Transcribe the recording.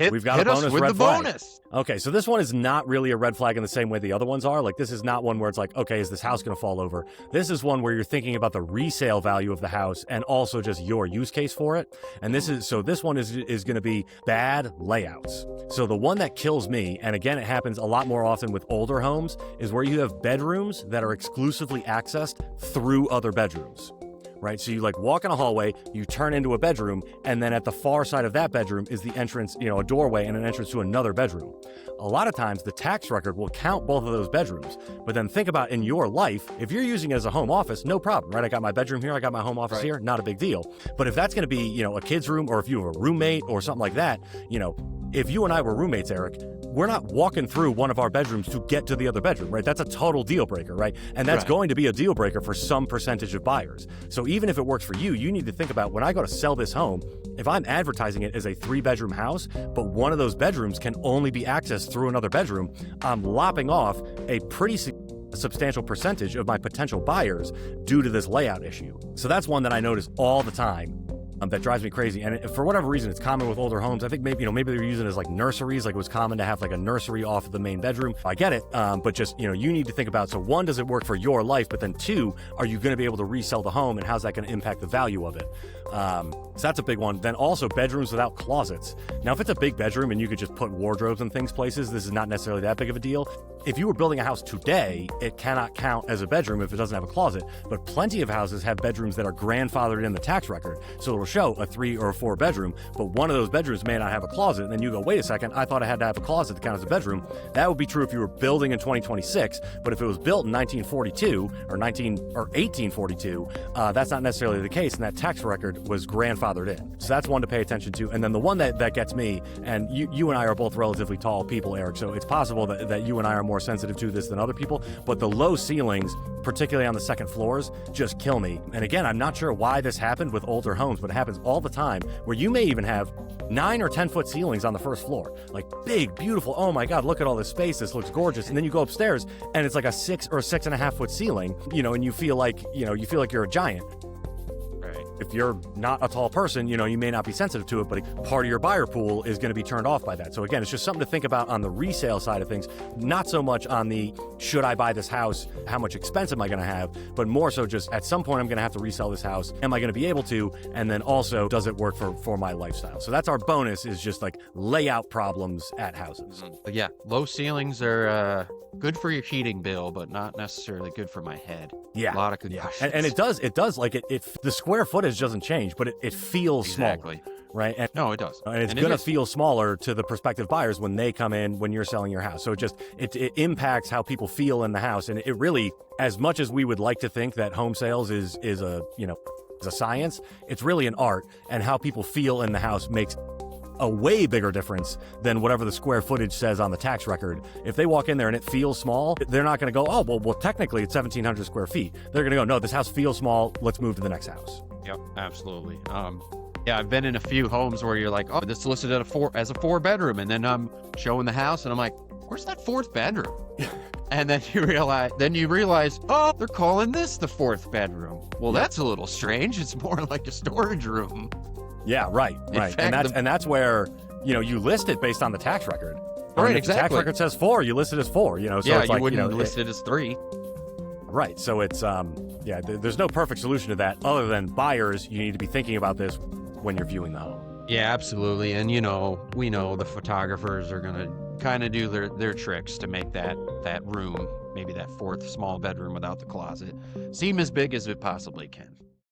We've got a hit us bonus with red the flag. bonus. Okay, so this one is not really a red flag in the same way the other ones are. Like, this is not one where it's like, okay, is this house going to fall over? This is one where you're thinking about the resale value of the house and also just your use case for it. And this one is going to be bad layouts. So the one that kills me, and again, it happens a lot more often with older homes, is where you have bedrooms that are exclusively accessed through other bedrooms. Right? So you like walk in a hallway, you turn into a bedroom, and then at the far side of that bedroom is the entrance, a doorway and an entrance to another bedroom. A lot of times the tax record will count both of those bedrooms, but then think about in your life, if you're using it as a home office, no problem, right? I got my bedroom here, I got my home office here, not a big deal. But if that's going to be, a kid's room, or if you have a roommate or something like that, if you and I were roommates, Eric, we're not walking through one of our bedrooms to get to the other bedroom, right? That's a total deal breaker, right? And that's going to be a deal breaker for some percentage of buyers. So even if it works for you, you need to think about, when I go to sell this home, if I'm advertising it as a 3-bedroom house, but one of those bedrooms can only be accessed through another bedroom, I'm lopping off a pretty substantial percentage of my potential buyers due to this layout issue. So that's one that I notice all the time. That drives me crazy. And for whatever reason, it's common with older homes. I think maybe they're using it as like nurseries. Like, it was common to have like a nursery off of the main bedroom. I get it. But just, you need to think about, so one, does it work for your life? But then two, are you going to be able to resell the home, and how's that going to impact the value of it? So that's a big one. Then also bedrooms without closets. Now, if it's a big bedroom and you could just put wardrobes and things places, this is not necessarily that big of a deal. If you were building a house today, it cannot count as a bedroom if it doesn't have a closet. But plenty of houses have bedrooms that are grandfathered in the tax record. So it'll show a 3 or a 4 bedroom, but one of those bedrooms may not have a closet. And then you go, wait a second, I thought I had to have a closet to count as a bedroom. That would be true if you were building in 2026, but if it was built in 1942 or 1842, that's not necessarily the case, and that tax record was grandfathered in. So that's one to pay attention to. And then the one that gets me, and you and I are both relatively tall people, Eric, so it's possible that you and I are more sensitive to this than other people, but the low ceilings, particularly on the second floors, just kill me. And again, I'm not sure why this happened with older homes, but it happens all the time, where you may even have 9 or 10 foot ceilings on the first floor, like big, beautiful, oh my God, look at all this space, this looks gorgeous. And then you go upstairs and it's like a 6 or 6.5 foot ceiling, and you feel like you're a giant. If you're not a tall person, you may not be sensitive to it, but part of your buyer pool is going to be turned off by that. So again, it's just something to think about on the resale side of things, not so much on the, should I buy this house? How much expense am I going to have? But more so just, at some point, I'm going to have to resell this house. Am I going to be able to? And then also, does it work for my lifestyle? So that's our bonus, is just like layout problems at houses. But yeah, low ceilings are good for your heating bill, but not necessarily good for my head. Yeah. A lot of concussions. And it does like it the square footage doesn't change, but it feels smaller, right? And, no, it does. And it's going to feel smaller to the prospective buyers when they come in, when you're selling your house. So it impacts how people feel in the house. And it really, as much as we would like to think that home sales is a science, it's really an art, and how people feel in the house makes a way bigger difference than whatever the square footage says on the tax record. If they walk in there and it feels small, they're not going to go, oh, well, technically it's 1,700 square feet. They're going to go, no, this house feels small. Let's move to the next house. Yep, absolutely. Yeah, I've been in a few homes where you're like, oh, this is listed as a 4-bedroom. And then I'm showing the house and I'm like, where's that 4th bedroom? And then you realize, oh, they're calling this the 4th bedroom. Well, that's a little strange. It's more like a storage room. Yeah, right. Fact, and that's where, you list it based on the tax record. Right, if exactly. The tax record says 4, you list it as 4, so yeah, it's you like, wouldn't list it as 3. Right. So it's, there's no perfect solution to that, other than buyers, you need to be thinking about this when you're viewing the home. Yeah, absolutely. And, we know the photographers are going to kind of do their tricks to make that room, maybe that 4th small bedroom without the closet, seem as big as it possibly can.